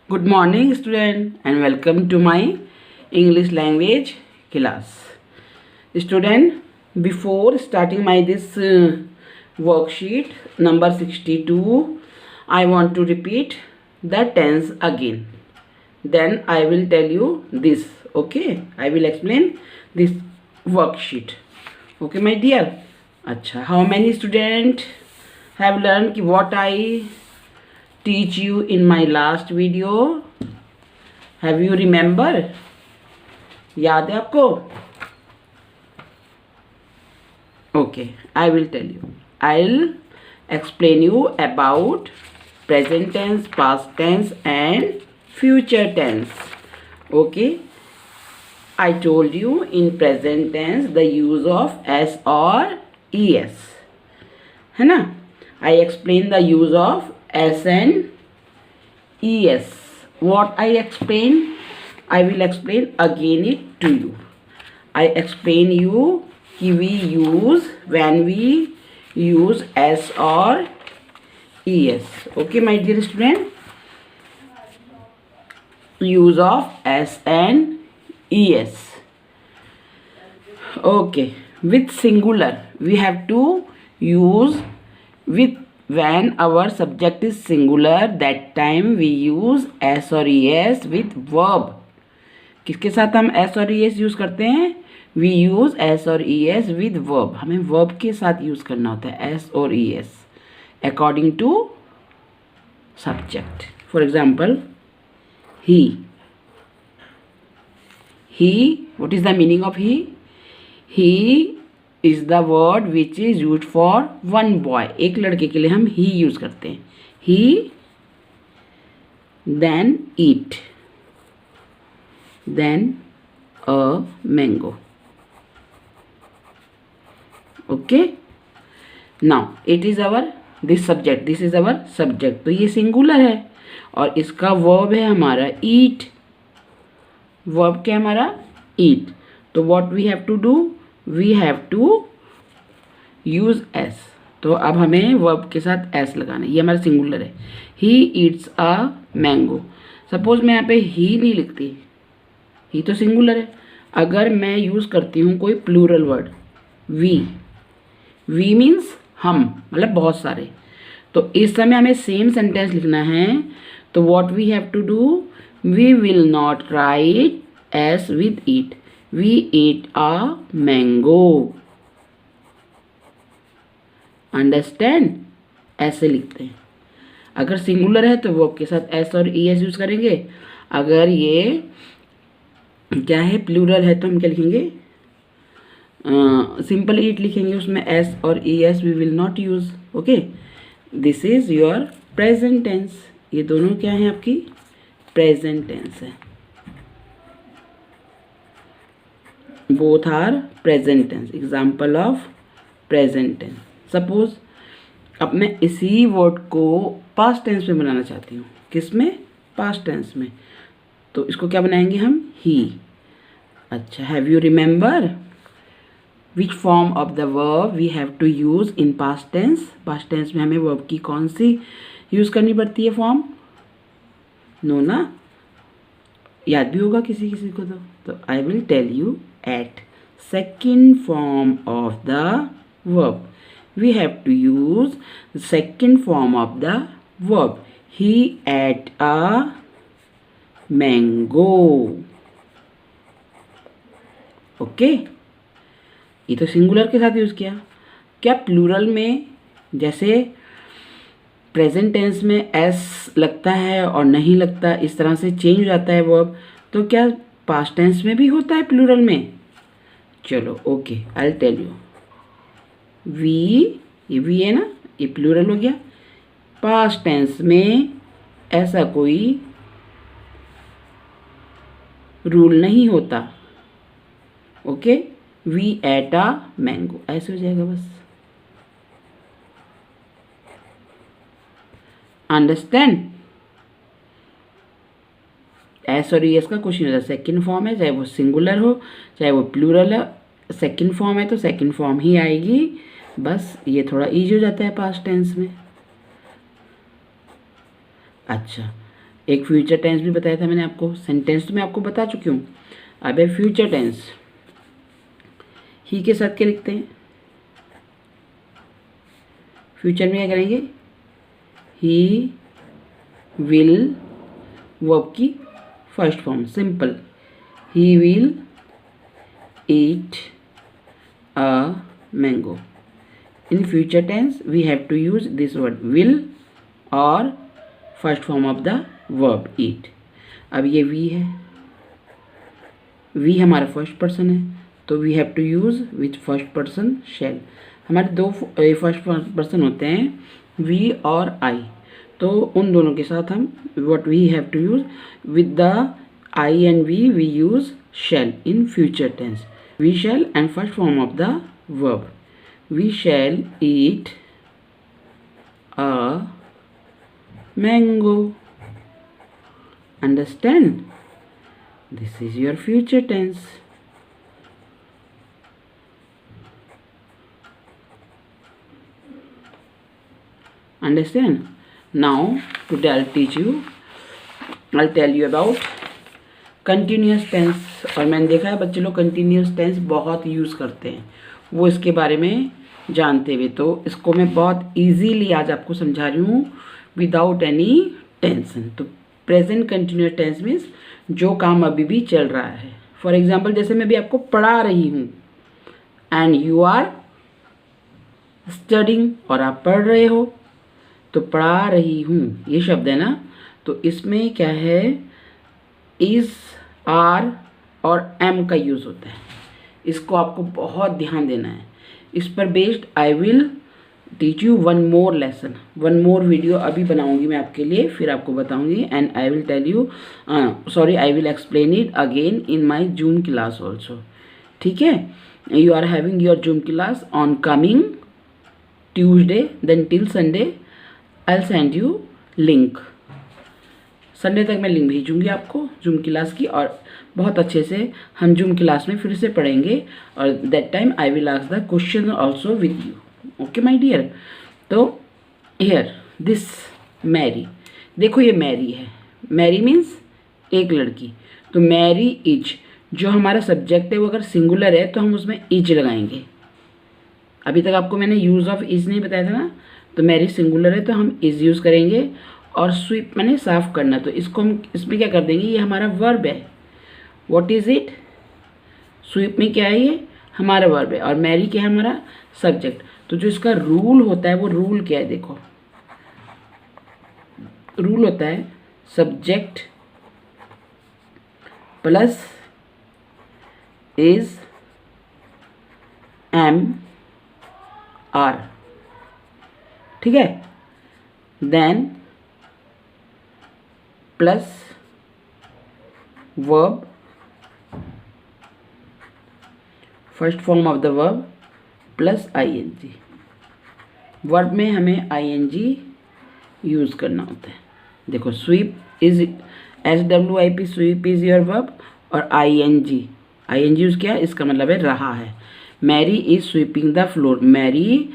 Good morning, student, and welcome to my English language class. Student, before starting my this worksheet number 62, I want to repeat the tense again. Then I will tell you this. Okay, I will explain this worksheet. Okay, my dear. अच्छा, how many students have learned what I teach you in my last video? Have you remember? याद है आपको? Okay, I will tell you. I'll explain you about present tense, past tense and future tense. Okay, I told you in present tense the use of s or es, है ना? I explain the use of s and es. What I explain, I will explain again it to you. I explain you कि we use when we use s or es. Okay, my dear student, use of s and es. Okay, with singular we have to use with when our subject is singular, that time we use s or es with verb. किसके साथ हम s और es use करते हैं? We use s और es with verb. हमें verb के साथ यूज करना होता है s और es according to subject. For example, he. What is the meaning of he? He is the word which is used for one boy. एक लड़के के लिए हम he यूज करते हैं. He then eat, then a mango. Okay, now it is our this subject. This is our subject. तो ये singular है और इसका verb है हमारा eat. Verb क्या हमारा eat. तो what we have to do? We have to use s. तो अब हमें verb के साथ s लगाना है. ये हमारा सिंगुलर है. He eats a mango. Suppose मैं यहाँ पे he नहीं लिखती, ही तो सिंगुलर है. अगर मैं यूज़ करती हूँ कोई प्लूरल वर्ड वी मीन्स हम, मतलब बहुत सारे, तो इस समय हमें सेम सेंटेंस लिखना है. तो what we have to do, we will not write S with eat. We eat a mango. Understand? ऐसे लिखते हैं. अगर सिंगुलर है तो वर्ब के साथ एस और ई एस यूज करेंगे. अगर ये क्या है, प्लूरल है, तो हम क्या लिखेंगे? सिंपल ईट लिखेंगे. उसमें एस और E S we will not use. Okay, this is your present tense. ये दोनों क्या है? आपकी प्रेजेंट टेंस है. Both are present tense. Example of present tense. Suppose अब मैं इसी वर्ड को पास्ट टेंस में बनाना चाहती हूँ. किस में? पास्ट टेंस में. तो इसको क्या बनाएंगे हम? ही. अच्छा, have you remember which form of the verb we have to use in past tense? Past tense में हमें वर्ब की कौन सी यूज करनी पड़ती है फॉर्म? नो ना? याद भी होगा किसी किसी को. तो I will tell you. At second form of the verb we have to use the second form of the verb. He ate a mango. Okay, ये तो सिंगुलर के साथ यूज किया. क्या प्लूरल में जैसे प्रेजेंट टेंस में एस लगता है और नहीं लगता, इस तरह से चेंज हो जाता है वर्ब, तो क्या पास्ट टेंस में भी होता है प्लूरल में? चलो, okay, I will tell you. We, ये वी है ना, ये प्लूरल हो गया. पास्ट टेंस में ऐसा कोई रूल नहीं होता. Okay, we eat a mango, ऐसे हो जाएगा बस. अंडरस्टैंड? एस और एस का कुछ नहीं होता. सेकेंड फॉर्म है, चाहे वो सिंगुलर हो चाहे वो प्लूरल है. सेकेंड फॉर्म है तो सेकेंड फॉर्म ही आएगी. बस ये थोड़ा इजी हो जाता है पास्ट टेंस में. अच्छा, एक फ्यूचर टेंस भी बताया था मैंने आपको, सेंटेंस तो मैं आपको बता चुकी हूँ। अब है फ्यूचर टेंस, ही के साथ क्या लिखते हैं? फ्यूचर में क्या करेंगे? ही विल, वर्ब की first form, simple, he will eat a mango. In future tense we have to use this word will और first form of the verb eat. अब ये वी है, वी हमारा फर्स्ट पर्सन है, तो we have to use with first person shall. हमारे दो first person होते हैं, वी और आई, तो उन दोनों के साथ हम what we have to use with the I and we use shall in future tense. We shall and first form of the verb, we shall eat a mango. Understand? This is your future tense. Understand? Now today I'll tell you about continuous tense। और मैंने देखा है बच्चे लोग continuous tense बहुत use करते हैं, वो इसके बारे में जानते हुए, तो इसको मैं बहुत इजीली आज आपको समझा रही हूँ विदाउट एनी टेंशन। तो प्रेजेंट कंटिन्यूस टेंस मीन्स जो काम अभी भी चल रहा है। फॉर एग्जाम्पल जैसे मैं भी आपको पढ़ा रही हूँ, एंड यू आर स्टडिंग, और आप पढ़ रहे हो, तो पढ़ा रही हूँ ये शब्द है ना, तो इसमें क्या है, इज, आर और एम का यूज़ होता है। इसको आपको बहुत ध्यान देना है। इस पर based I will teach you one more lesson, one more video अभी बनाऊंगी मैं आपके लिए, फिर आपको बताऊंगी, and I will tell you I will explain it again in my Zoom class also. ठीक है, you are having your Zoom class on coming Tuesday, then till Sunday I will send you link. Sunday तक मैं link भेजूंगी आपको zoom class की, और बहुत अच्छे से हम जूम क्लास में फिर से पढ़ेंगे, और that time I will ask the question also with you. Okay my dear, तो हियर दिस मैरी, देखो ये मैरी है, मैरी मीन्स एक लड़की, तो मैरी इज, जो हमारा सब्जेक्ट है वो अगर सिंगुलर है तो हम उसमें इज लगाएंगे। अभी तक आपको मैंने यूज़ ऑफ इज नहीं बताया था ना, तो मैरी सिंगुलर है तो हम इज यूज़ करेंगे, और स्वीप मैंने साफ़ करना, तो इसको हम इसमें क्या कर देंगे, ये हमारा वर्ब है। What is it? स्वीप में क्या है, ये हमारा वर्ब है, और मैरी क्या है, हमारा सब्जेक्ट। तो जो इसका रूल होता है, वो रूल क्या है, देखो रूल होता है subject plus is am are, ठीक है, then plus verb, first form of the verb plus ING. Verb में हमें आईएनजी यूज़ करना होता है। देखो sweep is SWIP, sweep is your verb, और आईएनजी यूज़ किया, इसका मतलब है रहा है। Mary is sweeping the floor, Mary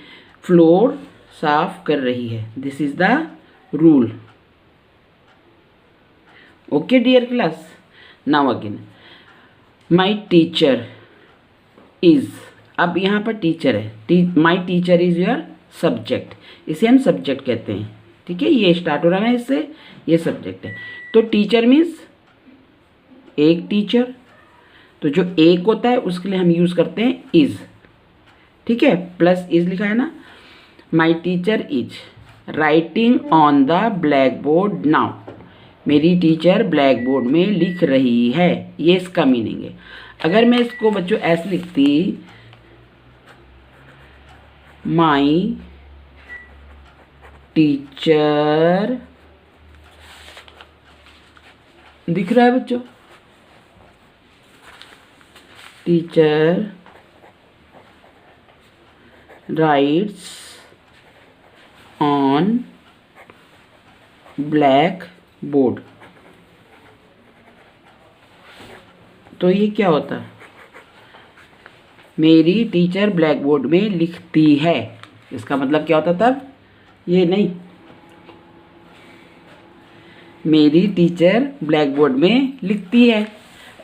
floor साफ कर रही है, this is the rule. Okay dear class, now again my teacher is, अब यहाँ पर टीचर है, माई टीचर इज योर सब्जेक्ट, इसे हम सब्जेक्ट कहते हैं। ठीक है, ये स्टार्ट हो रहा है इससे, ये सब्जेक्ट है। तो टीचर मीन्स एक टीचर, तो जो एक होता है उसके लिए हम यूज़ करते हैं इज। ठीक है, प्लस इज लिखा है ना। माई teacher is writing on the black board now, मेरी टीचर ब्लैक बोर्ड में लिख रही है, ये इसका मीनिंग है। अगर मैं इसको बच्चों ऐसे लिखती, माई टीचर, दिख रहा है बच्चों, teacher rights on black board, तो ये क्या होता है, मेरी टीचर ब्लैक बोर्ड में लिखती है, इसका मतलब क्या होता तब, ये नहीं, मेरी टीचर ब्लैक बोर्ड में लिखती है।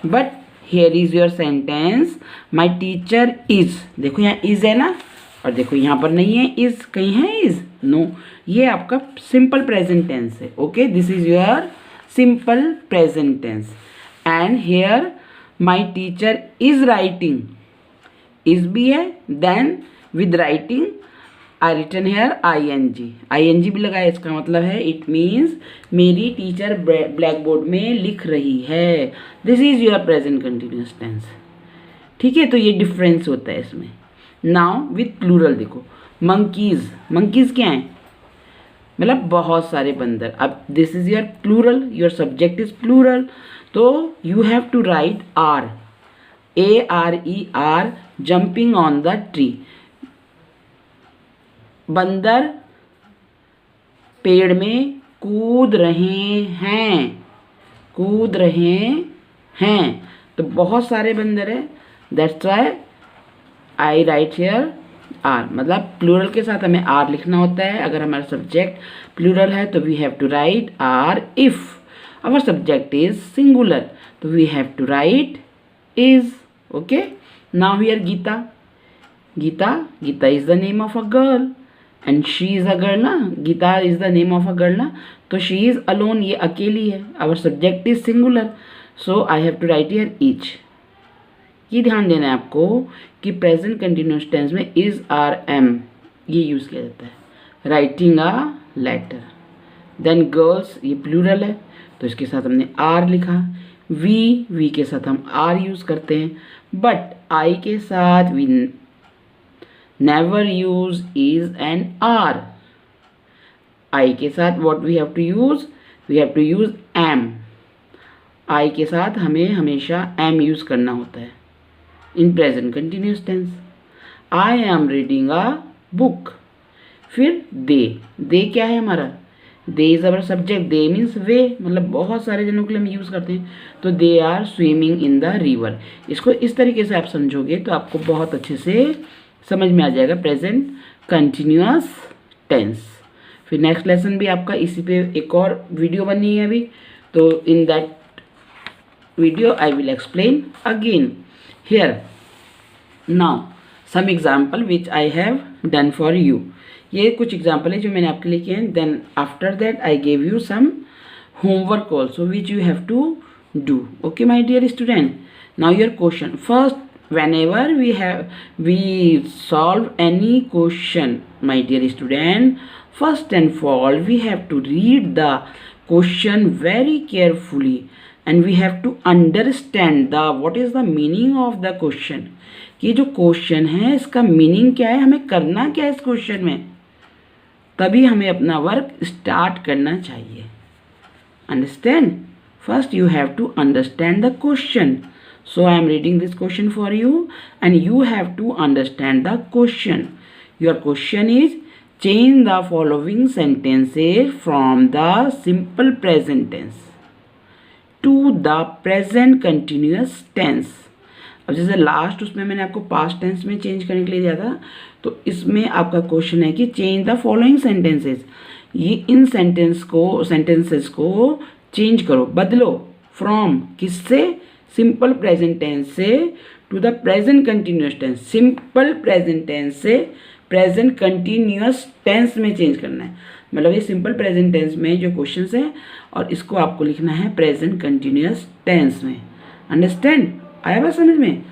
But here is your sentence, my teacher is, देखो यहाँ इज है ना, और देखो यहाँ पर नहीं है इज, कहीं है इज, नो, ये आपका सिंपल प्रेजेंट टेंस है। Okay, this is your simple present tense. And here my teacher is writing, is भी है, then with writing I written here I N G भी लगाया, इसका मतलब है इट मीन्स मेरी टीचर ब्लैक बोर्ड में लिख रही है। This is your present continuous tense. ठीक है, तो ये डिफरेंस होता है इसमें। नाउ विथ प्लूरल देखो, मंकीज, मंकीज क्या है, मतलब बहुत सारे बंदर। अब this is your plural, your subject is plural, तो you have to write are, ARER, jumping on the tree. बंदर पेड़ में कूद रहे हैं, कूद रहे हैं, तो बहुत सारे बंदर है, that's why I write here are. मतलब प्लूरल के साथ हमें आर लिखना होता है। अगर हमारा सब्जेक्ट प्लूरल है तो we have to write are. If our subject is singular तो we have to write is. Okay, now here Geeta, Geeta is the name of a girl and she is a girl ना, Geeta is the name of a girl ना, तो she is alone, ये अकेली है। Our subject is singular, so I have to write here each. ये ध्यान देना है आपको कि प्रेजेंट कंटिन्यूअस टेंस में इज, आर, एम ये यूज़ किया जाता है। Writing a letter, then girls, ये प्लूरल है तो इसके साथ हमने आर लिखा। वी के साथ हम आर यूज़ करते हैं, बट आई के साथ we never use is and are. I के साथ what we have to use am. I के साथ हमें हमेशा एम यूज़ करना होता है in present continuous tense. I am reading a book. फिर दे क्या है हमारा, they is our subject, they means वे, मतलब बहुत सारे जनों के लिए हम यूज़ करते हैं, तो they are swimming in the river. इसको इस तरीके से आप समझोगे तो आपको बहुत अच्छे से समझ में आ जाएगा प्रेजेंट कंटिन्यूअस टेंस। फिर नेक्स्ट लेसन भी आपका इसी पे एक और वीडियो बनी है अभी, तो in that video I will explain again. Here now some example which I have done for you. ये कुछ एग्जाम्पल है जो मैंने आपके लिए किए हैं। Then after that I gave you some homework also which you have to do. Okay my dear student, now your question. First whenever we solve any question, my dear student, first and all we have to read the question very carefully and we have to understand the what is the meaning of the question, कि जो question है इसका meaning क्या है, हमें करना क्या है इस क्वेश्चन में, तभी हमें अपना वर्क स्टार्ट करना चाहिए। Understand? First you have to understand the question, so I am reading this question for you and you have to understand the question. Your question is change the following sentences from the simple present tense to the present continuous tense. अब जैसे last उसमें मैंने आपको past tense में change करने के लिए दिया था, तो इसमें आपका क्वेश्चन है कि चेंज द फॉलोइंग सेंटेंसेस, ये इन सेंटेंसेस को चेंज करो, बदलो, फ्रॉम किससे, सिंपल प्रेजेंट टेंस से to the present continuous tense, simple present tense से प्रेजेंट कंटिन्यूअस टेंस में चेंज करना है। मतलब ये सिंपल प्रेजेंट टेंस में जो क्वेश्चंस है और इसको आपको लिखना है प्रेजेंट कंटिन्यूअस टेंस में। अंडरस्टैंड? आया बात समझ में?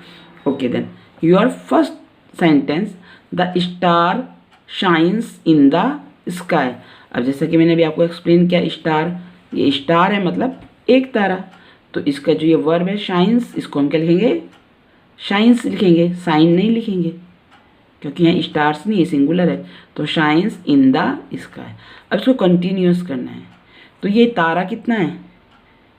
Okay then your first sentence, the star shines in the sky. अब जैसा कि मैंने अभी आपको एक्सप्लेन किया, स्टार, ये स्टार है मतलब एक तारा, तो इसका जो ये वर्ब है शाइन्स, इसको हम क्या लिखेंगे, शाइन्स लिखेंगे, साइन नहीं लिखेंगे क्योंकि यहाँ स्टार्स नहीं, ये सिंगुलर है, तो शाइन्स इन द स्काई। अब इसको कंटिन्यूअस करना है, तो ये तारा कितना है,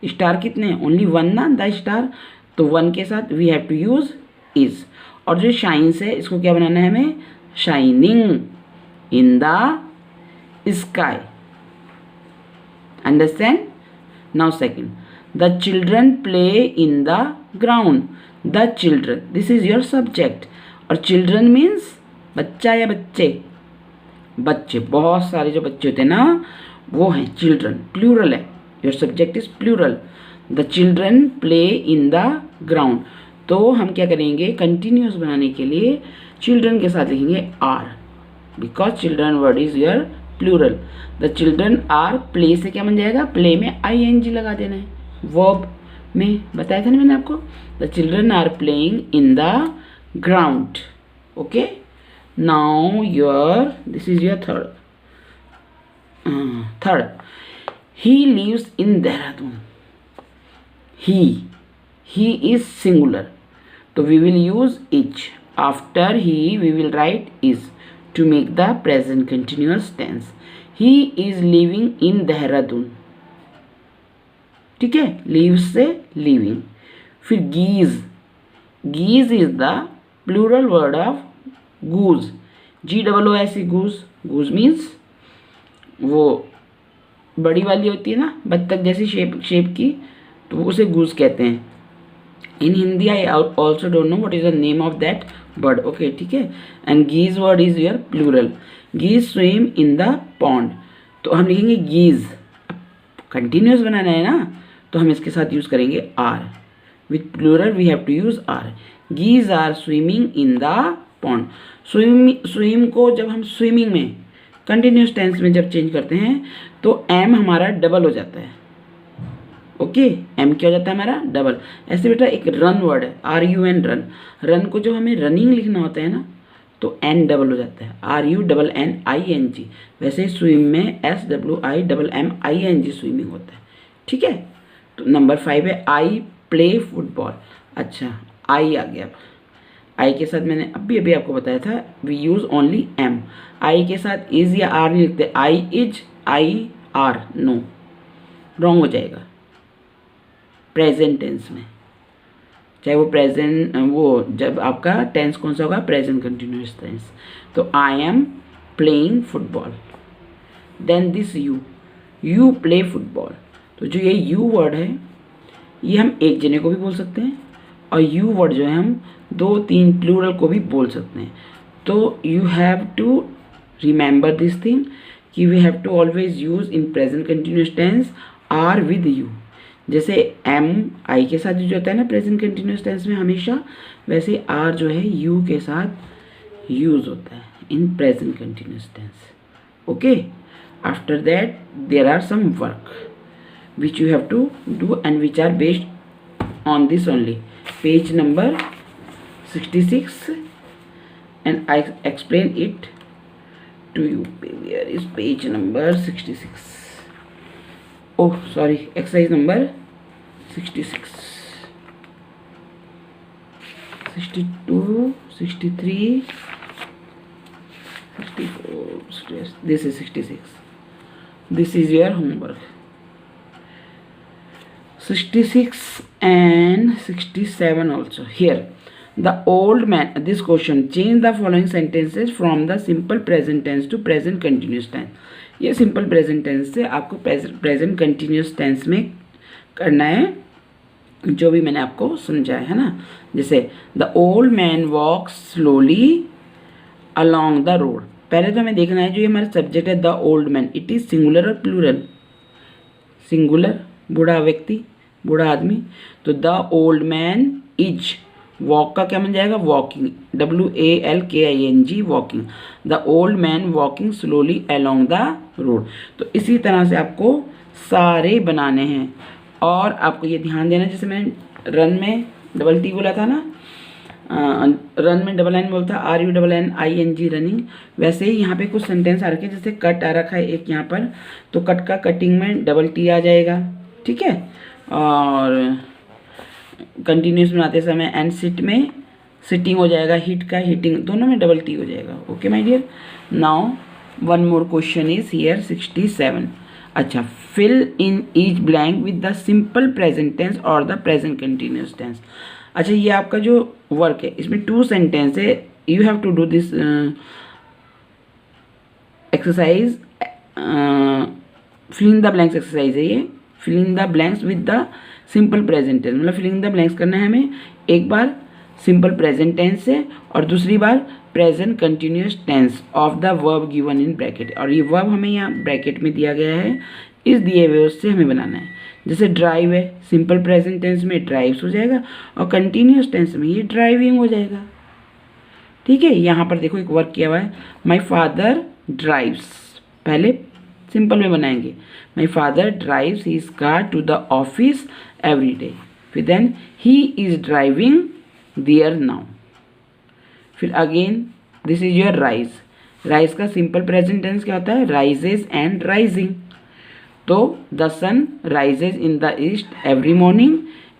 स्टार कितने हैं, ओनली वन ना, द स्टार, तो वन के साथ we have to use is, और जो शाइन्स है इसको क्या बनाना है हमें, shining in the sky. Understand? Now second, the children play in the ground. The children, this is your subject, और children means बच्चा या बच्चे, बच्चे बहुत सारे जो बच्चे होते हैं ना वो हैं चिल्ड्रन, प्लूरल है, your subject is plural, the children play in the ground. तो हम क्या करेंगे, कंटिन्यूस बनाने के लिए चिल्ड्रन के साथ लिखेंगे are, because children word is your plural. The children are play से क्या बन जाएगा, प्ले में ING लगा देना है, वर्ब में बताया था ना मैंने आपको। The children are playing in the ground. Okay, now your this is your third, he lives in Dehradun। he is singular, so we will use each, after he we will write is to make the present continuous tense। he is living in Dehradun, ठीक है, lives से living। फिर geese is the plural word of goose, GOOSE, goose means वो बड़ी वाली होती है ना, बत्तख जैसी शेप की, तो उसे गूज कहते हैं। In Hindi I also don't know what is the name of that bird. Okay, ठीक है। And geese word is your plural, geese swim in the pond. तो हम लिखेंगे गीज, कंटिन्यूस बनाना है ना, तो हम इसके साथ यूज करेंगे are, with plural we have to use are. Geese are swimming in the pond. Swim को जब हम स्विमिंग में कंटिन्यूस टेंस में जब चेंज करते हैं तो एम हमारा डबल हो जाता है। ओके, एम क्या हो जाता है हमारा, डबल। ऐसे बेटा एक रन वर्ड है, RUN, रन को जब हमें रनिंग लिखना होता है ना तो एन डबल हो जाता है, RUNNING। वैसे ही स्विम में SWIMMING स्विमिंग होता है, ठीक है। तो नंबर 5 है आई प्ले फुटबॉल। अच्छा, आई आ गया। आई के साथ मैंने अभी आपको बताया था we use only am. I के साथ इज या आर नहीं लिखते, I is, I are, no, wrong हो जाएगा प्रेजेंट टेंस में, चाहे वो प्रेजेंट, वो जब आपका टेंस कौन सा होगा, प्रेजेंट कंटिन्यूअस टेंस। तो I am playing football. Then this you play football. तो जो ये यू वर्ड है ये हम एक जने को भी बोल सकते हैं, और यू वर्ड जो है हम 2-3 प्लूरल को भी बोल सकते हैं। तो you have to remember this thing कि we have to always use in present continuous tense are with you. जैसे एम आई के साथ जो होता है ना प्रेजेंट कंटिन्यूअस टेंस में हमेशा, वैसे आर जो है यू के साथ यूज होता है in present continuous tense. Okay, after that there are some work which you have to do and which are based on this only. Page number 66 and I explain it to you. Where is page number 66? Oh sorry, exercise number 66, 62, 63, 64, this is 66. This is your homework. 66 and 67 also. Here the old man, this question, change the following sentences from the simple present tense to present continuous tense. ये simple present tense से आपको present continuous tense में करना है जो भी मैंने आपको समझाया है ना। जैसे the old man walks slowly along the road। पहले तो हमें देखना है जो ये हमारा सब्जेक्ट है the old man, it is singular और plural। singular बूढ़ा व्यक्ति, बूढ़ा आदमी, तो the old man is, walk का क्या बन जाएगा, walking, WALKING, walking. The old man walking slowly along the road. तो इसी तरह से आपको सारे बनाने हैं, और आपको ये ध्यान देना, जैसे मैंने रन में डबल टी बोला था ना, रन में डबल एन बोलता RUNNING रनिंग, वैसे ही यहाँ पे कुछ सेंटेंस आ रखे हैं, जैसे कट आ रखा है एक यहाँ पर, तो कट का कटिंग में डबल टी आ जाएगा, ठीक है। और कंटिन्यूस बनाते समय एंड सिट में सिटिंग हो जाएगा, हिट का हिटिंग, दोनों में डबल टी हो जाएगा। Okay my dear, now one more question is here 67। अच्छा, fill in each blank with the simple present tense और द प्रेजेंट कंटिन्यूस टेंस। अच्छा, ये आपका जो वर्क है इसमें 2 सेंटेंस है, you have to do this exercise, fill in the blanks exercise है ये। Fill in the blanks with the simple present tense, मतलब फिल इन द ब्लैंक्स करना है हमें, एक बार सिंपल प्रेजेंट टेंस से और दूसरी बार present continuous tense of the verb given in bracket. और ये वर्ब हमें यहाँ ब्रैकेट में दिया गया है, इस दिए हुए उससे हमें बनाना है। जैसे ड्राइव है, सिंपल प्रेजेंट टेंस में ड्राइव्स हो जाएगा और कंटिन्यूस टेंस में ये ड्राइविंग हो जाएगा। ठीक है, यहाँ पर देखो एक वर्क किया हुआ है, माई फादर ड्राइव्स। पहले सिंपल में बनाएंगे, my father drives his car to the office every day. फिर then he is driving there now. फिर again this is your rise. Rise का सिंपल प्रेजेंट टेंस क्या होता है? Rises and rising. तो the sun rises in the east every morning,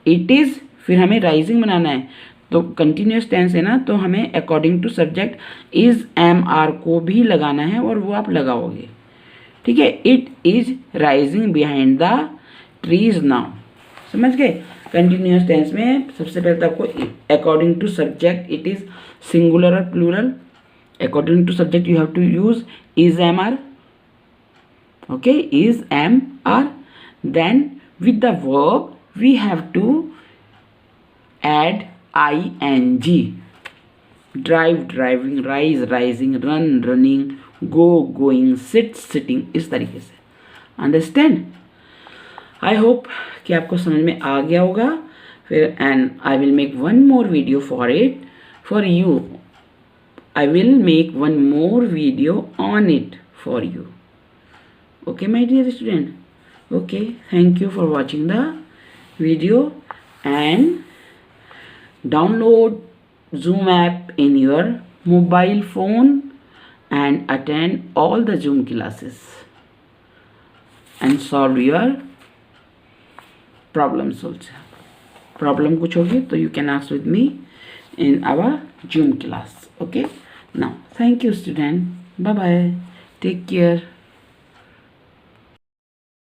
it is, फिर हमें rising बनाना है तो कंटिन्यूस टेंस है ना, तो हमें according to subject is am are को भी लगाना है और वो आप लगाओगे। ठीक है, it is rising behind the trees now. समझ गए? कंटिन्यूस टेंस में सबसे पहले तो आपको according to subject it is singular और plural. According to subject you have to use is am are. okay, is am are. Then with the verb we have to add ing. drive driving, rise rising, run running, go going, sit sitting, इस तरीके से। Understand? I hope कि आपको समझ में आ गया होगा। फिर and I will make one more video for it for you. I will make one more video on it for you. Okay, my dear student. Okay, thank you for watching the video and download Zoom app in your mobile phone and attend all the Zoom classes and solve your problems also. Problem kuch hogi to you can ask with me in our Zoom class. Okay, now thank you student. Bye bye, take care.